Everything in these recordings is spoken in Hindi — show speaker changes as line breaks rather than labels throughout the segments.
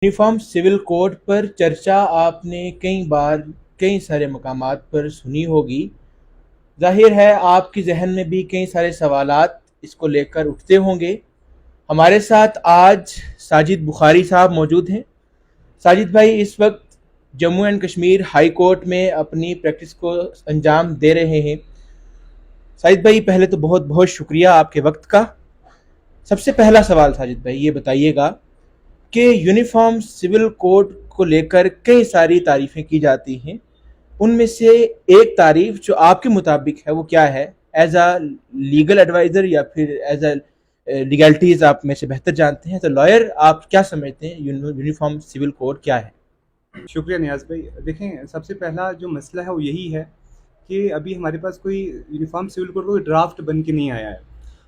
यूनिफॉर्म सिविल कोड पर चर्चा आपने कई बार कई सारे मकामात पर सुनी होगी। ज़ाहिर है आपके ज़हन में भी कई सारे सवालात इसको लेकर उठते होंगे। हमारे साथ आज साजिद बुखारी साहब मौजूद हैं। साजिद भाई इस वक्त Jammu and Kashmir high court में अपनी प्रैक्टिस को अंजाम दे रहे हैं। साजिद भाई पहले तो बहुत बहुत शुक्रिया आपके वक्त का। सबसे पहला सवाल साजिद भाई ये बताइएगा कि यूनिफॉर्म सिविल कोड को लेकर कई सारी तारीफें की जाती हैं। उनमें से एक तारीफ जो आपके मुताबिक है वो क्या है? एज अ लीगल एडवाइजर या फिर एज अ लीगलिटीज आप में से बेहतर जानते हैं, तो लॉयर आप क्या समझते हैं यूनिफॉर्म सिविल कोड क्या है?
शुक्रिया नियाज़ भाई। देखें, सबसे पहला जो मसला है वो यही है कि अभी हमारे पास कोई यूनिफ़ॉर्म सिविल कोड कोई ड्राफ्ट बन के नहीं आया है।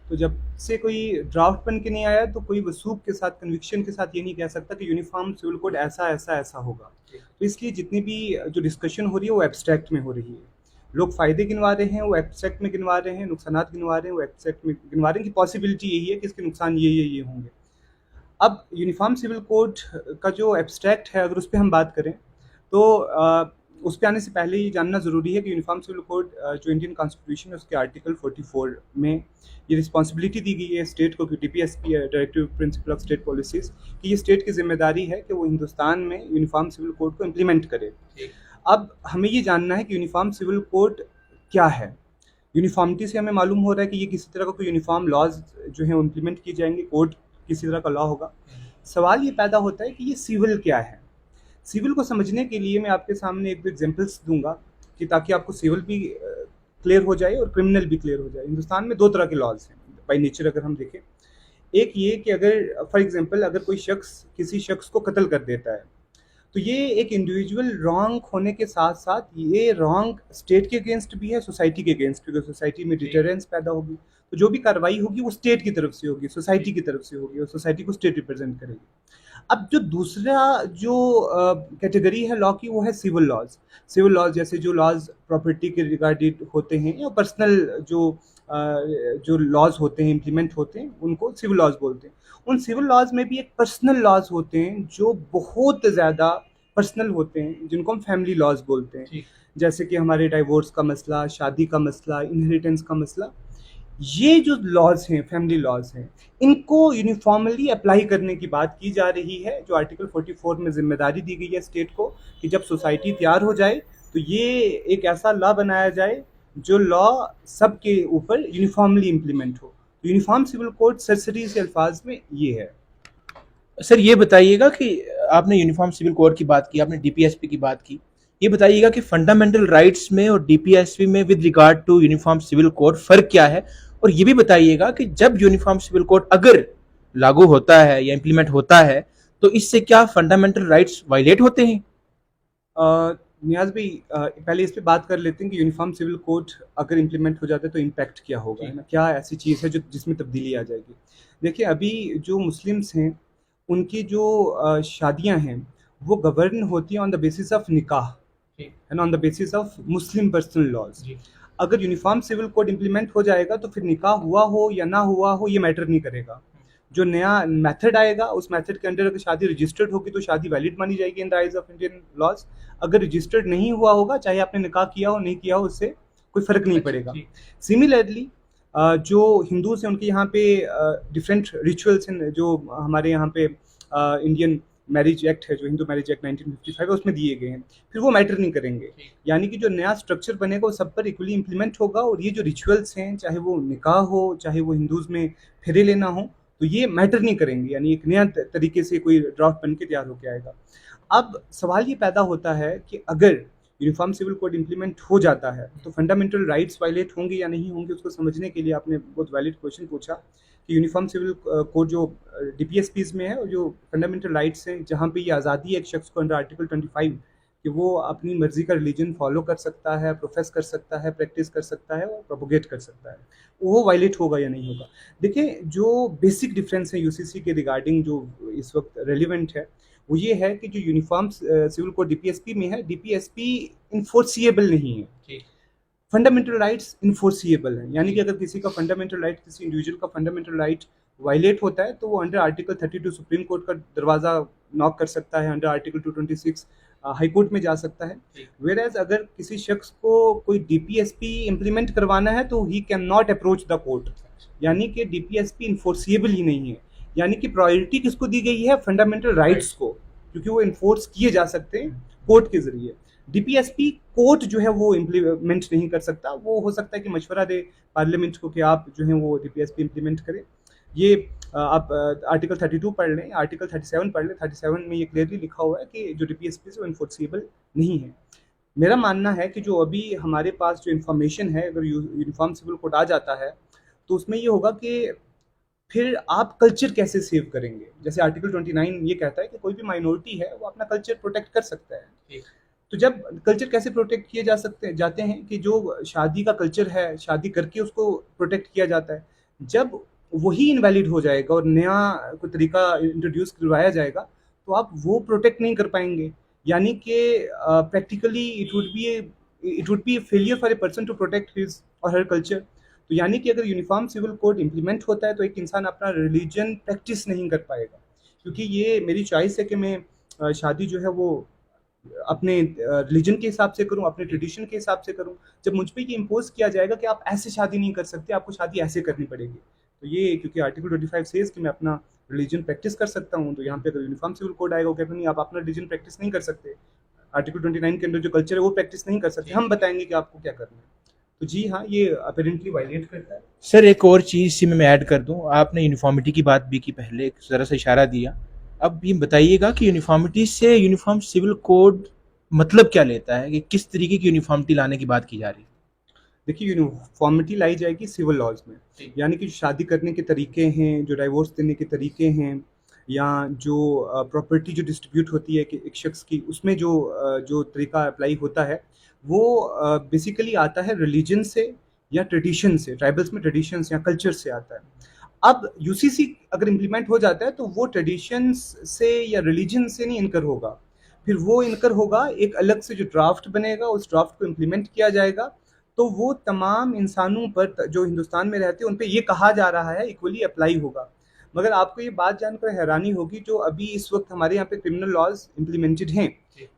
तो जब से कोई ड्राफ्ट बन के नहीं आया तो कोई वसूख के साथ, कन्विक्शन के साथ ये नहीं कह सकता कि यूनिफ़ॉर्म सिविल कोड ऐसा, ऐसा, ऐसा होगा। तो इसलिए जितनी भी जो डिस्कशन हो रही है वो एब्स्ट्रैक्ट में हो रही है। लोग फ़ायदे गिनवा रहे हैं, वो एब्स्ट्रैक्ट में गिनवा रहे हैं, नुकसानात गिनवा रहे हैं, वो एब्स्ट्रैक्ट में गिनवा रहे हैं कि पॉसिबिलिटी यही है कि इसके नुकसान ये होंगे। अब यूनिफ़ॉर्म सिविल कोड का जो एब्स्ट्रैक्ट है, अगर उस पे हम बात करें तो उस पे आने से पहले ये जानना ज़रूरी है कि यूनिफ़ॉर्म सिविल कोड जो इंडियन कॉन्स्टिट्यूशन है उसके आर्टिकल 44 में ये रिस्पॉन्सिबिलिटी दी गई है स्टेट को कि डीपीएसपी है, directive principle of state policies, कि ये स्टेट की ज़िम्मेदारी है कि वो हिंदुस्तान में यूनिफ़ॉर्म सिविल कोड को इम्प्लीमेंट करे। अब हमें ये जानना है कि यूनिफ़ॉर्म सिविल कोड क्या है? यूनिफ़ॉर्मिटी से हमें मालूम हो रहा है कि ये किसी तरह का कोई यूनिफ़ॉर्म लॉज़ जो हैं वो इम्प्लीमेंट किए जाएँगे, कोड किसी तरह का लॉ होगा। सवाल ये पैदा होता है कि ये सिविल क्या है? सिविल को समझने के लिए मैं आपके सामने एक दो एग्जांपल्स दूंगा कि ताकि आपको सिविल भी क्लियर हो जाए और क्रिमिनल भी क्लियर हो जाए। हिंदुस्तान में दो तरह के लॉज हैं बाय नेचर, अगर हम देखें। एक ये कि अगर फॉर एग्जांपल अगर कोई शख्स किसी शख्स को कत्ल कर देता है तो ये एक इंडिविजुअल रॉन्ग होने के साथ साथ ये रॉन्ग स्टेट के अगेंस्ट भी है, सोसाइटी के अगेंस्ट, क्योंकि सोसाइटी में डिटरेंस पैदा होगी। तो जो भी कार्रवाई होगी वो स्टेट की तरफ से होगी, सोसाइटी की तरफ से होगी, और सोसाइटी को स्टेट रिप्रेजेंट करेगी। अब जो दूसरा जो कैटेगरी है लॉ की वो है सिविल लॉज। सिविल लॉज जैसे जो लॉज प्रॉपर्टी के रिगार्डेड होते हैं या पर्सनल जो लॉज होते हैं, इम्प्लीमेंट होते हैं, उनको सिविल लॉज बोलते हैं। उन सिविल लॉज में भी एक पर्सनल लॉज होते हैं जो बहुत ज़्यादा पर्सनल होते हैं, जिनको हम फैमिली लॉज बोलते हैं। जैसे कि हमारे डाइवोर्स का मसला, शादी का मसला, इनहेरिटेंस का मसला। ये जो लॉज हैं, फैमिली लॉज हैं, इनको यूनिफॉर्मली अप्लाई करने की बात की जा रही है, जो आर्टिकल 44 में जिम्मेदारी दी गई है स्टेट को कि जब सोसाइटी तैयार हो जाए तो ये एक ऐसा लॉ बनाया जाए जो लॉ सबके ऊपर यूनिफॉर्मली इम्प्लीमेंट हो। यूनिफॉर्म सिविल कोड सरसरी से अल्फाज में ये है।
सर ये बताइएगा कि आपने यूनिफॉर्म सिविल कोड की बात की, आपने डीपीएसपी की बात की। ये बताइएगा कि फंडामेंटल राइट्स में और डीपीएसपी में with regard to uniform civil code फ़र्क क्या है? और ये भी बताइएगा कि जब यूनिफॉर्म सिविल कोड अगर लागू होता है या इम्प्लीमेंट होता है, तो इससे क्या फंडामेंटल राइट्स वायलेट होते हैं?
नियाज भाई, पहले इस पे बात कर लेते हैं कि यूनिफॉर्म सिविल कोड अगर इम्प्लीमेंट हो जाता है तो इम्पैक्ट क्या होगा, है ना? क्या ऐसी चीज़ है जो जिसमें तब्दीली आ जाएगी? देखिए, अभी जो मुस्लिम्स हैं उनकी जो शादियां हैं वो गवर्न होती हैं ऑन द बेसिस ऑफ निकाह, है ना, on the basis of Muslim personal laws. अगर यूनिफॉर्म सिविल कोड इम्प्लीमेंट हो जाएगा तो फिर निकाह हुआ हो या ना हुआ हो ये मैटर नहीं करेगा। जो नया मेथड आएगा उस मेथड के अंडर अगर शादी रजिस्टर्ड होगी तो शादी वैलिड मानी जाएगी in the eyes of Indian laws. अगर रजिस्टर्ड नहीं हुआ होगा, चाहे आपने निकाह किया हो नहीं किया हो, उससे कोई फर्क नहीं पड़ेगा। सिमिलरली जो हिंदूज हैं उनके यहाँ पे डिफरेंट रिचुअल्स हैं जो हमारे यहाँ पे इंडियन मैरिज एक्ट है, जो हिंदू मैरिज एक्ट 1955 है, उसमें दिए गए हैं, फिर वो मैटर नहीं करेंगे। यानी कि जो नया स्ट्रक्चर बनेगा वो सब पर इक्वली इम्प्लीमेंट होगा, और ये जो रिचुअल्स हैं, चाहे वो निकाह हो, चाहे वो हिंदूज में फेरे लेना हो, तो ये मैटर नहीं करेंगे। यानी एक नया तरीके से कोई ड्राफ्ट बन के तैयार होकर आएगा। अब सवाल ये पैदा होता है कि अगर यूनिफॉर्म सिविल कोड इम्प्लीमेंट हो जाता है तो फंडामेंटल राइट्स वायलेट होंगे या नहीं होंगे, उसको समझने के लिए आपने बहुत वैलिड क्वेश्चन पूछा कि यूनिफॉर्म सिविल कोड जो डीपीएसपीज में है और जो फंडामेंटल राइट्स हैं, जहाँ पे ये आज़ादी है एक शख्स को अंडर आर्टिकल 25 कि वो अपनी मर्जी का रिलीजन फॉलो कर सकता है, प्रोफेस कर सकता है, प्रैक्टिस कर सकता है और प्रोपोगेट कर सकता है, वो वायलेट होगा या नहीं होगा। देखिए, जो बेसिक डिफरेंस है यूसीसी के रिगार्डिंग जो इस वक्त रेलिवेंट है वो ये है कि जो यूनिफॉर्म सिविल कोड डीपीएसपी में है, डीपीएसपी इन्फोर्सिएबल नहीं है। फंडामेंटल राइट्स इन्फोर्सिएबल हैं, यानी कि अगर किसी का फंडामेंटल राइट, किसी इंडिविजुअल का फंडामेंटल राइट वायलेट होता है तो वो अंडर आर्टिकल 32 सुप्रीम कोर्ट का दरवाज़ा नॉक कर सकता है, अंडर आर्टिकल 226 हाई कोर्ट में जा सकता है। वेयर एज अगर किसी शख्स को कोई डीपीएसपी इम्प्लीमेंट करवाना है तो he can not approach the court, यानी कि डीपीएसपी इन्फोर्सिएबल ही नहीं है। यानी कि प्रायोरिटी किसको दी गई है? फंडामेंटल राइट्स को, क्योंकि वो इन्फोर्स किए जा सकते हैं कोर्ट के जरिए। डीपीएसपी कोर्ट जो है वो इम्प्लीमेंट नहीं कर सकता, वो हो सकता है कि मशवरा दे पार्लियामेंट को कि आप जो है वो डीपीएसपी इम्प्लीमेंट करें। ये आप आर्टिकल 32 पढ़ लें, आर्टिकल 37 पढ़ लें। 37 में ये क्लियरली लिखा हुआ है कि जो डीपीएसपी है वो इन्फोर्सिबल नहीं है। मेरा मानना है कि जो अभी हमारे पास जो इन्फॉर्मेशन है, अगर यूनिफॉर्म सिविल कोड आ जाता है तो उसमें ये होगा कि फिर आप कल्चर कैसे सेव करेंगे। जैसे आर्टिकल 29 ये कहता है कि कोई भी माइनॉरिटी है वो अपना कल्चर प्रोटेक्ट कर सकता है। तो जब कल्चर कैसे प्रोटेक्ट किए जाते हैं कि जो शादी का कल्चर है, शादी करके उसको प्रोटेक्ट किया जाता है, जब वही इनवैलिड हो जाएगा और नया कोई तरीका इंट्रोड्यूस करवाया जाएगा तो आप वो प्रोटेक्ट नहीं कर पाएंगे। यानी कि practically it would be failure for a person to protect his और हर कल्चर। तो यानी कि अगर यूनिफॉर्म सिविल कोड इम्प्लीमेंट होता है तो एक इंसान अपना रिलीजन प्रैक्टिस नहीं कर पाएगा, क्योंकि ये मेरी चॉइस है कि मैं शादी जो है वो अपने रिलीजन के हिसाब से करूं, अपने ट्रेडिशन के हिसाब से करूं। जब मुझ पे ये इम्पोज किया जाएगा कि आप ऐसे शादी नहीं कर सकते, आपको शादी ऐसे करनी पड़ेगी, तो ये क्योंकि आर्टिकल 25 सेज कि मैं अपना रिलीजन प्रैक्टिस कर सकता हूं, तो यहाँ पे अगर यूनिफॉर्म सिविल कोड आएगा वो कहते नहीं आप अपना रिलीजन प्रैक्टिस नहीं कर सकते, आर्टिकल 29 के अंदर जो कल्चर है वो प्रैक्टिस नहीं कर सकते, हम बताएंगे कि आपको क्या करना है। तो जी हाँ, ये अपेरेंटली वायलेट करता है।
सर एक और चीज़ इसी में मैं ऐड कर दूं, आपने यूनिफॉर्मिटी की बात भी की, पहले एक ज़रा सा इशारा दिया। अब ये बताइएगा कि यूनिफॉर्मिटी से यूनिफॉर्म सिविल कोड मतलब क्या लेता है, कि किस तरीके की यूनिफॉर्मिटी लाने की बात की जा रही है?
देखिए, यूनिफॉर्मिटी लाई जाएगी सिविल लॉज में, यानी कि शादी करने के तरीके हैं, जो डाइवोर्स देने के तरीके हैं, या जो प्रॉपर्टी जो डिस्ट्रीब्यूट होती है कि एक शख्स की, उसमें जो तरीका अप्लाई होता है वो बेसिकली आता है रिलीजन से या ट्रेडिशन से, ट्राइबल्स में ट्रेडिशंस या कल्चर से आता है। अब यूसीसी अगर इम्प्लीमेंट हो जाता है तो वो ट्रेडिशंस से या रिलीजन से नहीं इनकर होगा, फिर वो इनकर होगा एक अलग से जो ड्राफ्ट बनेगा, उस ड्राफ्ट को इम्प्लीमेंट किया जाएगा। तो वो तमाम इंसानों पर जो हिंदुस्तान में रहते हैं उन पे ये कहा जा रहा है इक्वली अप्लाई होगा। मगर आपको ये बात जानकर हैरानी होगी, जो अभी इस वक्त हमारे यहाँ पे क्रिमिनल लॉज इम्प्लीमेंटेड हैं,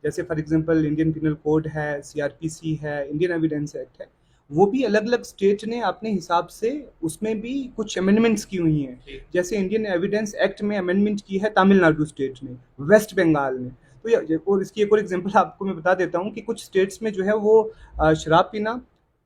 जैसे for example Indian penal code है, सीआरपीसी है, इंडियन एविडेंस एक्ट है, वो भी अलग अलग स्टेट ने अपने हिसाब से उसमें भी कुछ अमेंडमेंट्स की हुई हैं। जैसे इंडियन एविडेंस एक्ट में अमेंडमेंट की है तमिलनाडु स्टेट ने, वेस्ट बंगाल ने। तो और इसकी एक और एग्जांपल आपको मैं बता देता हूँ कि कुछ स्टेट्स में जो है वो शराब पीना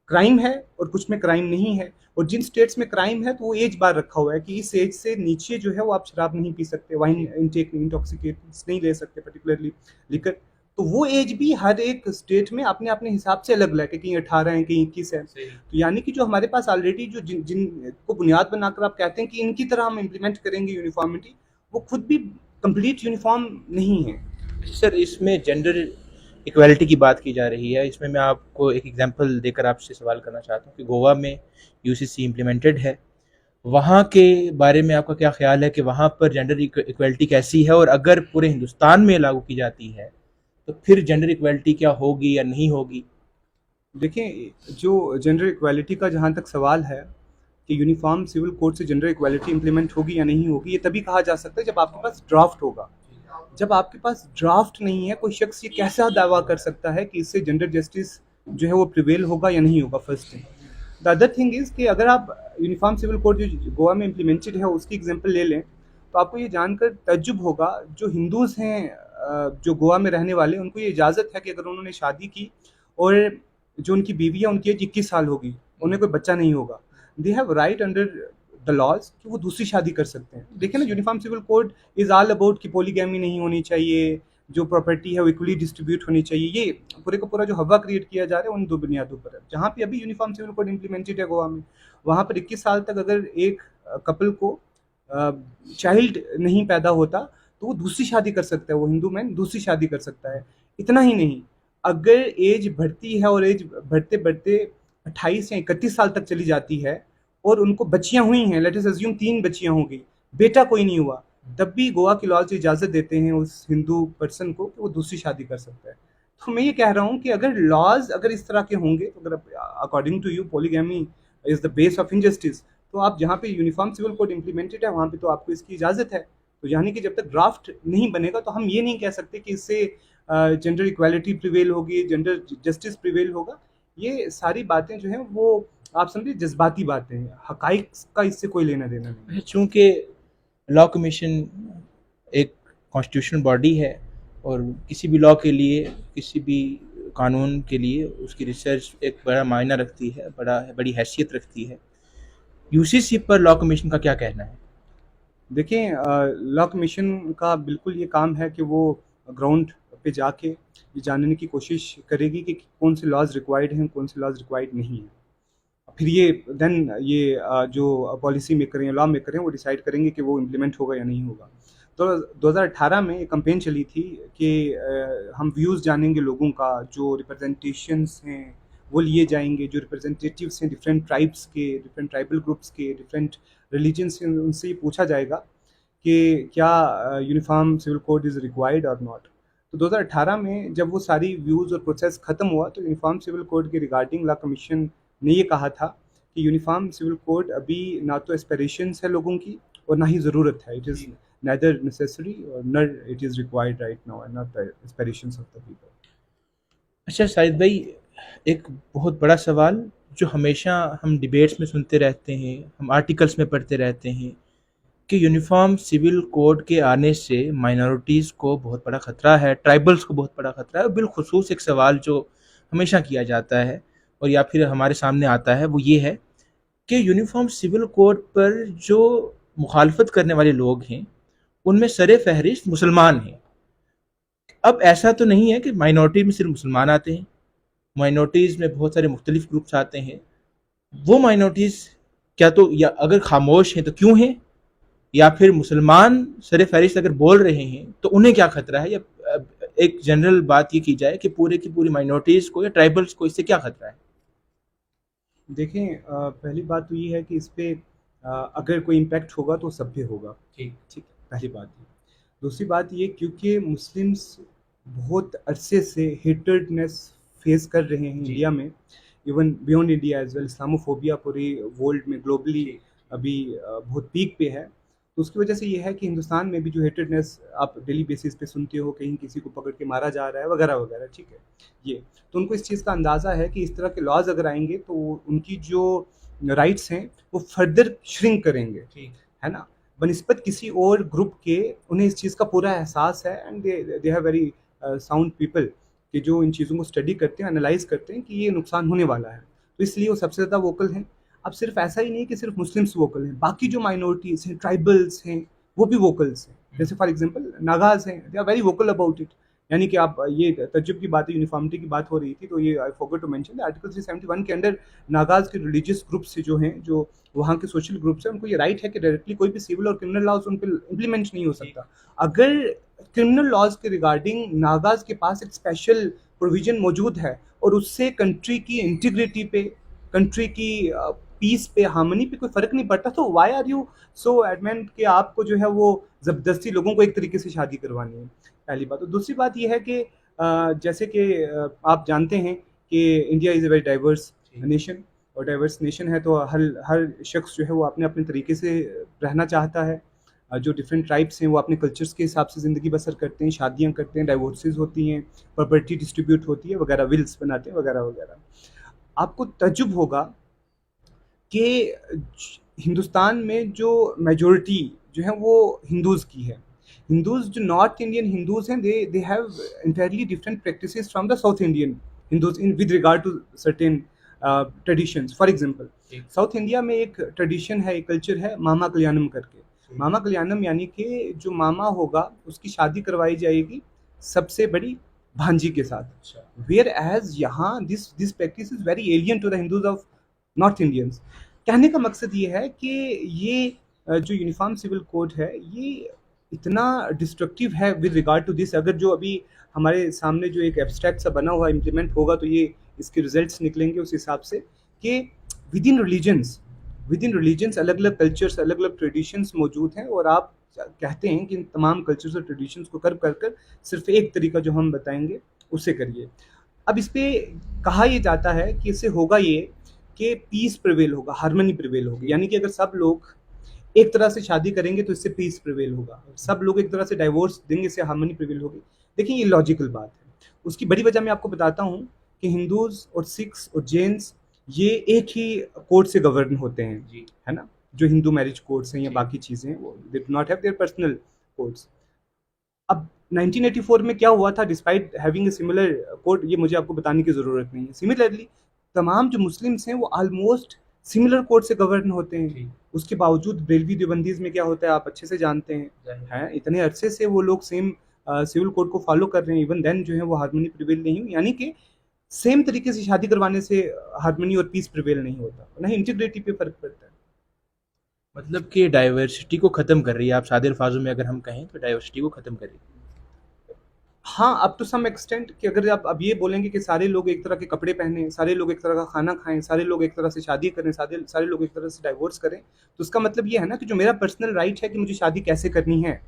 क्राइम है और कुछ में क्राइम नहीं है, और जिन स्टेट्स में क्राइम है तो वो एज बार रखा हुआ है कि इस एज से नीचे जो है वो आप शराब नहीं पी सकते, वाइन इनटेक इंटॉक्सिकेट्स नहीं ले सकते, पर्टिकुलरली लिकर। तो वो एज भी हर एक स्टेट में अपने अपने हिसाब से अलग अलग है, कहीं 18 है, कहीं 21 है। तो यानी कि जो हमारे पास ऑलरेडी जो जिन को बुनियाद बनाकर आप कहते हैं कि इनकी तरह हम इम्प्लीमेंट करेंगे यूनिफॉर्मिटी, वो खुद भी कंप्लीट यूनिफॉर्म नहीं है।
सर इसमें जेंडर इक्वालिटी की बात की जा रही है, इसमें मैं आपको एक एग्जांपल देकर आपसे सवाल करना चाहता हूँ कि गोवा में यूसीसी इम्प्लीमेंटेड है, वहाँ के बारे में आपका क्या ख्याल है कि वहाँ पर जेंडर इक्वालिटी कैसी है, और अगर पूरे हिंदुस्तान में लागू की जाती है तो फिर जेंडर इक्वालिटी क्या होगी या नहीं होगी?
देखिए, जो जेंडर इक्वालिटी का जहाँ तक सवाल है कि यूनिफॉर्म सिविल कोड से जेंडर इक्वालिटी इम्प्लीमेंट होगी या नहीं होगी, ये तभी कहा जा सकता है जब आपके पास ड्राफ्ट होगा। जब आपके पास ड्राफ्ट नहीं है, कोई शख्स ये कैसा दावा कर सकता है कि इससे जेंडर जस्टिस जो है वो प्रिवेल होगा या नहीं होगा? First thing. The other thing is कि अगर आप यूनिफॉर्म सिविल कोड जो गोवा में इम्प्लीमेंटेड है उसकी एग्जांपल ले लें, तो आपको ये जानकर तज्जुब होगा, जो हिंदूज़ हैं जो गोवा में रहने वाले, उनको ये इजाज़त है कि अगर उन्होंने शादी की और जो उनकी बीवी है उनकी एज 21 साल होगी, उन्हें कोई बच्चा नहीं होगा, they have right under the laws कि वो दूसरी शादी कर सकते हैं। देखिए ना, uniform civil code is all about कि पॉलीगैमी नहीं होनी चाहिए, जो प्रॉपर्टी है वो इक्वली डिस्ट्रीब्यूट होनी चाहिए। ये पूरे का पूरा जो हवा क्रिएट किया जा रहा है उन दो बुनियादों पर है। जहाँ पे अभी यूनिफॉर्म सिविल कोड इम्प्लीमेंटेड है गोवा में, वहाँ पर 21 साल तक अगर एक कपल को चाइल्ड नहीं पैदा होता तो वो दूसरी शादी कर सकता है, वो हिंदू मैन दूसरी शादी कर सकता है। इतना ही नहीं, अगर एज बढ़ती है और एज बढ़ते बढ़ते 28 या 31 साल तक चली जाती है और उनको बच्चियां हुई हैं, लेट अस अज्यूम 3 बच्चियां हो गई, बेटा कोई नहीं हुआ, तब भी गोवा के लॉज इजाज़त देते हैं उस हिंदू पर्सन को कि वो दूसरी शादी कर सकता है। तो मैं ये कह रहा हूँ कि अगर लॉज अगर इस तरह के होंगे, तो अगर according to you polygamy is the base of injustice, तो आप जहाँ पे यूनिफॉर्म सिविल कोड इम्प्लीमेंटेड है वहाँ पे तो आपको इसकी इजाज़त है। तो यानी कि जब तक ड्राफ्ट नहीं बनेगा तो हम ये नहीं कह सकते कि इससे जेंडर इक्वालिटी प्रिवेल होगी, जेंडर जस्टिस प्रिवेल होगा। ये सारी बातें जो हैं वो आप समझिए जज्बाती बातें हैं, हक़ाइक़ का इससे कोई लेना देना नहीं है।
चूँकि लॉ कमीशन एक कॉन्स्टिट्यूशनल बॉडी है और किसी भी लॉ के लिए, किसी भी कानून के लिए उसकी रिसर्च एक बड़ा मायना रखती है, बड़ी हैसियत रखती है। यूसीसी पर लॉ कमीशन का क्या कहना है?
देखिए लॉ कमीशन का बिल्कुल ये काम है कि वो ग्राउंड पे जाके ये जानने की कोशिश करेगी कि कौन से लॉज रिक्वायर्ड हैं, कौन से लॉज रिक्वायर्ड नहीं हैं। फिर ये देन ये जो पॉलिसी मेकर हैं, लॉ मेकर हैं, वो डिसाइड करेंगे कि वो इम्प्लीमेंट होगा या नहीं होगा। तो 2018 में एक कैंपेन चली थी कि हम व्यूज़ जानेंगे लोगों का, जो रिप्रेजेंटेशंस हैं वो लिए जाएंगे, जो रिप्रेजेंटेटिव्स हैं डिफरेंट ट्राइब्स के, डिफरेंट ट्राइबल ग्रुप्स के, डिफरेंट रिलीजन्स से, उनसे ये पूछा जाएगा कि क्या uniform civil code is required और नॉट। तो 2018 में जब वो सारी व्यूज़ और प्रोसेस ख़त्म हुआ तो यूनिफॉर्म सिविल कोड के रिगार्डिंग लॉ कमीशन ने ये कहा था कि यूनिफॉर्म सिविल कोड अभी ना तो एस्पिरेशंस है लोगों की और ना ही ज़रूरत है। It is neither necessary or nor it is required right now and not the aspirations of the people.
अच्छा शाहिद भाई, एक बहुत बड़ा सवाल जो हमेशा हम डिबेट्स में सुनते रहते हैं, हम आर्टिकल्स में पढ़ते रहते हैं कि यूनिफॉर्म सिविल कोड के आने से माइनॉरिटीज़ को बहुत बड़ा ख़तरा है, ट्राइबल्स को बहुत बड़ा ख़तरा है। और बिलखुसूस एक सवाल जो हमेशा किया जाता है और या फिर हमारे सामने आता है वो ये है कि यूनिफॉर्म सिविल कोड पर जो मुखालफत करने वाले लोग हैं उनमें सरे फहरिस्त मुसलमान हैं। अब ऐसा तो नहीं है कि माइनॉरिटी में सिर्फ मुसलमान आते हैं, माइनॉरिटीज़ में बहुत सारे मुख्तलिफ ग्रुप्स आते हैं। वो माइनॉरिटीज़ क्या तो या अगर खामोश हैं तो क्यों हैं, या फिर मुसलमान सरे फहरिस्त अगर बोल रहे हैं तो उन्हें क्या खतरा है, या एक जनरल बात ये की जाए कि पूरे की पूरी माइनॉरिटीज़ को या ट्राइबल्स को इससे क्या खतरा है?
देखें पहली बात तो ये है कि इस पर अगर कोई इम्पैक्ट होगा तो सब पे होगा।
ठीक
ठीक है, पहली बात ये। दूसरी बात ये, क्योंकि मुस्लिम्स बहुत अरसे से हेटेडनेस फेस कर रहे हैं इंडिया में, even beyond India as well, Islamophobia पूरी वर्ल्ड में ग्लोबली अभी बहुत पीक पे है। तो उसकी वजह से ये है कि हिंदुस्तान में भी जो हेटेडनेस आप डेली बेसिस पे सुनते हो, कहीं किसी को पकड़ के मारा जा रहा है वगैरह वगैरह, ठीक है ये, तो उनको इस चीज़ का अंदाज़ा है कि इस तरह के लॉज अगर आएंगे तो उनकी जो राइट्स हैं वो फर्दर श्रिंक करेंगे, है ना, बनिस्बत किसी और ग्रुप के। उन्हें इस चीज़ का पूरा एहसास है and they have very sound people कि जो इन चीज़ों को स्टडी करते हैं, एनालाइज करते हैं कि ये नुकसान होने वाला है, तो इसलिए वो सबसे ज़्यादा वोकल हैं। अब सिर्फ ऐसा ही नहीं कि सिर्फ मुस्लिम्स वोकल हैं, बाकी जो माइनॉरिटीज़ हैं, ट्राइबल्स हैं, वो भी वोकल्स हैं। जैसे फॉर एग्जांपल नागाज़ हैं, they are very vocal about it. यानी कि आप ये तज्जुब की बात, यूनिफॉर्मिटी की बात हो रही थी, तो ये I forgot to mention article 371 के अंडर नागाज़ के रिलीजियस ग्रुप्स जो हैं, जो वहाँ के सोशल ग्रुप्स हैं, उनको ये राइट है कि डायरेक्टली कोई भी सिविल और क्रिमिनल लॉज उन पर इम्प्लीमेंट नहीं हो सकता। अगर क्रिमिनल लॉज के रिगार्डिंग नागाज़ के पास एक स्पेशल प्रोविजन मौजूद है और उससे कंट्री की इंटीग्रिटी पे, कंट्री की पीस पे, हार्मनी पे कोई फ़र्क नहीं पड़ता, तो why are you so adamant कि आपको जो है वो ज़बरदस्ती लोगों को एक तरीके से शादी करवानी है, पहली बात। तो दूसरी बात ये है कि जैसे कि आप जानते हैं कि India is a very diverse nation, और डाइवर्स नेशन है तो हर शख्स जो है वो अपने अपने तरीके से रहना चाहता है। जो डिफरेंट ट्राइब्स हैं वो अपने कल्चर्स के हिसाब से ज़िंदगी बसर करते हैं, शादियाँ करते हैं, डाइवोर्सेस होती हैं, प्रॉपर्टी डिस्ट्रीब्यूट होती है वगैरह, विल्स बनाते हैं वगैरह वगैरह। आपको तजुब होगा कि हिंदुस्तान में जो मेजॉरिटी जो है वो हिंदूज़ की है। हिंदूज़ जो नॉर्थ इंडियन हिंदूज़ हैं, they have entirely different practices from the south Indian Hindus in with regard to certain traditions. For example, south India में एक ट्रेडिशन है, एक कल्चर है मामा कल्याणम करके। मामा कल्याणम यानी कि जो मामा होगा उसकी शादी करवाई जाएगी सबसे बड़ी भांजी के साथ। वेयर एज यहाँ this practice is very alien to the Hindus of north Indians. कहने का मकसद ये है कि ये जो यूनिफॉर्म सिविल कोड है ये इतना डिस्ट्रक्टिव है विद रिगार्ड टू दिस। अगर जो अभी हमारे सामने जो एक एब्स्ट्रैक्ट सा बना हुआ इम्प्लीमेंट होगा तो ये इसके रिजल्ट्स निकलेंगे उस हिसाब से कि विद इन रिलीजन्स अलग अलग कल्चर्स, अलग अलग ट्रेडिशंस मौजूद हैं, और आप कहते हैं कि इन तमाम कल्चर्स और ट्रेडिशंस को कर कर सिर्फ एक तरीका जो हम बताएंगे उससे करिए। अब इस पर कहा यह जाता है कि इससे होगा ये कि पीस प्रिवेल होगा, हार्मनी प्रिवेल होगी। यानी कि अगर सब लोग एक तरह से शादी करेंगे तो इससे पीस प्रिवेल होगा, सब लोग एक तरह से डाइवोर्स देंगे इससे हार्मनी प्रिवेल होगी। देखिए ये लॉजिकल बात है। उसकी बड़ी वजह मैं आपको बताता हूँ कि हिंदूज और सिख्स और जैन्स ये एक ही कोड से गवर्न होते हैं
जी।
है ना। जो हिंदू मैरिज कोड्स हैं या
जी।
बाकी चीज़ें हैं वो they do not have their personal codes. अब 1984 में क्या हुआ था, despite having a similar code, ये मुझे आपको बताने की ज़रूरत नहीं है, सिमिलरली तमाम जो मुस्लिम्स हैं वो ऑलमोस्ट सिमिलर कोड से गवर्न होते
जी।
हैं। उसके बावजूद बरेलवी देवबंदीज़ में क्या होता है आप अच्छे से जानते हैं इतने अरसे से वो लोग सेम सिविल कोड को फॉलो कर रहे हैं, इवन देन जो है वो हार्मनी प्रिवेल नहीं हुई। यानी कि सेम तरीके से शादी करवाने से हार्मनी और पीस प्रिवेल नहीं होता, ना ही इंटीग्रिटी पे फर्क पड़ता है।
मतलब कि डाइवर्सिटी को ख़त्म कर रही है, आप सादे अल्फाजों में अगर हम कहें तो डाइवर्सिटी को ख़त्म कर रही है।
हाँ, अप टू सम एक्सटेंट कि अगर आप अब ये बोलेंगे कि सारे लोग एक तरह के कपड़े पहने, सारे लोग एक तरह का खाना खाएँ, सारे लोग एक तरह से शादी करें, सारे सारे लोग एक तरह से डाइवोर्स करें, तो उसका मतलब ये है ना कि जो मेरा पर्सनल राइट है कि मुझे शादी कैसे करनी है,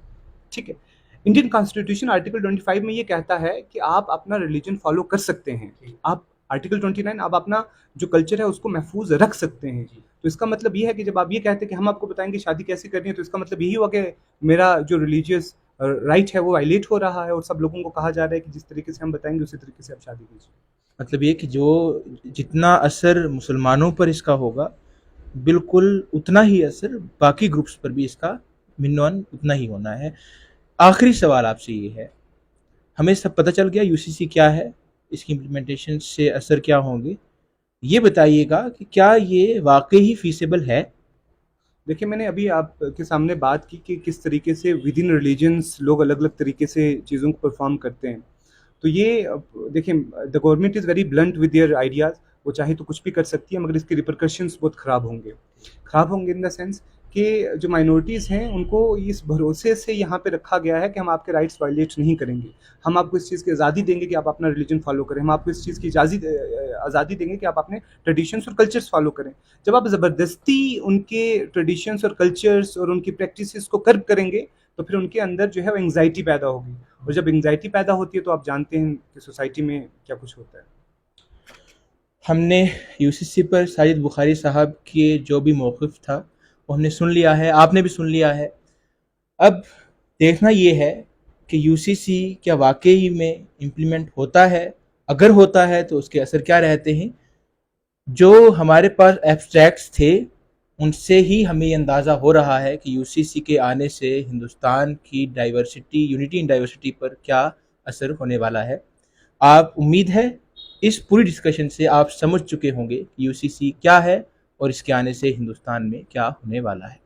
ठीक है। इंडियन कॉन्स्टिट्यूशन आर्टिकल 25 में ये कहता है कि आप अपना रिलीजन फॉलो कर सकते हैं। आप आर्टिकल 29 आप अपना जो कल्चर है उसको महफूज रख सकते हैं। तो इसका मतलब ये है कि जब आप ये कहते हैं कि हम आपको बताएंगे शादी कैसे करनी है, तो इसका मतलब यही हुआ कि मेरा जो रिलीजियस राइट है वो वायलेट हो रहा है और सब लोगों को कहा जा रहा है कि जिस तरीके से हम बताएंगे उसी तरीके से आप शादी कीजिए।
मतलब ये कि जो जितना असर मुसलमानों पर इसका होगा, बिल्कुल उतना ही असर बाकी ग्रुप्स पर भी इसका मिनवन उतना ही होना है। आखिरी सवाल आपसे ये है, हमें सब पता चल गया यूसीसी क्या है, इसकी इम्प्लीमेंटेशन से असर क्या होंगे। ये बताइएगा कि क्या ये वाकई ही फीसिबल है?
देखिए मैंने अभी आपके सामने बात की कि किस तरीके से विद इन रिलीजन्स लोग अलग अलग तरीके से चीज़ों को परफॉर्म करते हैं। तो ये देखिए the government is very blunt with their ideas, वो चाहे तो कुछ भी कर सकती है मगर इसके रिपरकशंस बहुत ख़राब होंगे इन द सेंस कि जो माइनॉरिटीज़ हैं उनको इस भरोसे से यहाँ पे रखा गया है कि हम आपके राइट्स वायलेट नहीं करेंगे, हम आपको इस चीज़ की आज़ादी देंगे कि आप अपना रिलीजन फॉलो करें, हम आपको इस चीज़ की आज़ादी देंगे कि आप अपने ट्रेडिशंस और कल्चर्स फॉलो करें। जब आप ज़बरदस्ती उनके ट्रेडिशंस और कल्चर्स और उनकी प्रैक्टिसेस को कर्ब करेंगे तो फिर उनके अंदर जो है वो एंग्जाइटी पैदा होगी, और जब एंग्जाइटी पैदा होती है तो आप जानते हैं कि सोसाइटी में क्या कुछ होता है।
हमने यूसीसी पर साजिद बुखारी साहब के जो भी मौक़िफ़ था वो हमने सुन लिया है, आपने भी सुन लिया है। अब देखना ये है कि यूसीसी क्या वाकई में इम्प्लीमेंट होता है, अगर होता है तो उसके असर क्या रहते हैं। जो हमारे पास एब्स्ट्रैक्ट्स थे उनसे ही हमें ये अंदाज़ा हो रहा है कि यूसीसी के आने से हिंदुस्तान की डाइवर्सिटी, यूनिटी इन डाइवर्सिटी पर क्या असर होने वाला है। आप उम्मीद है इस पूरी डिस्कशन से आप समझ चुके होंगे कि यूसीसी क्या है और इसके आने से हिंदुस्तान में क्या होने वाला है।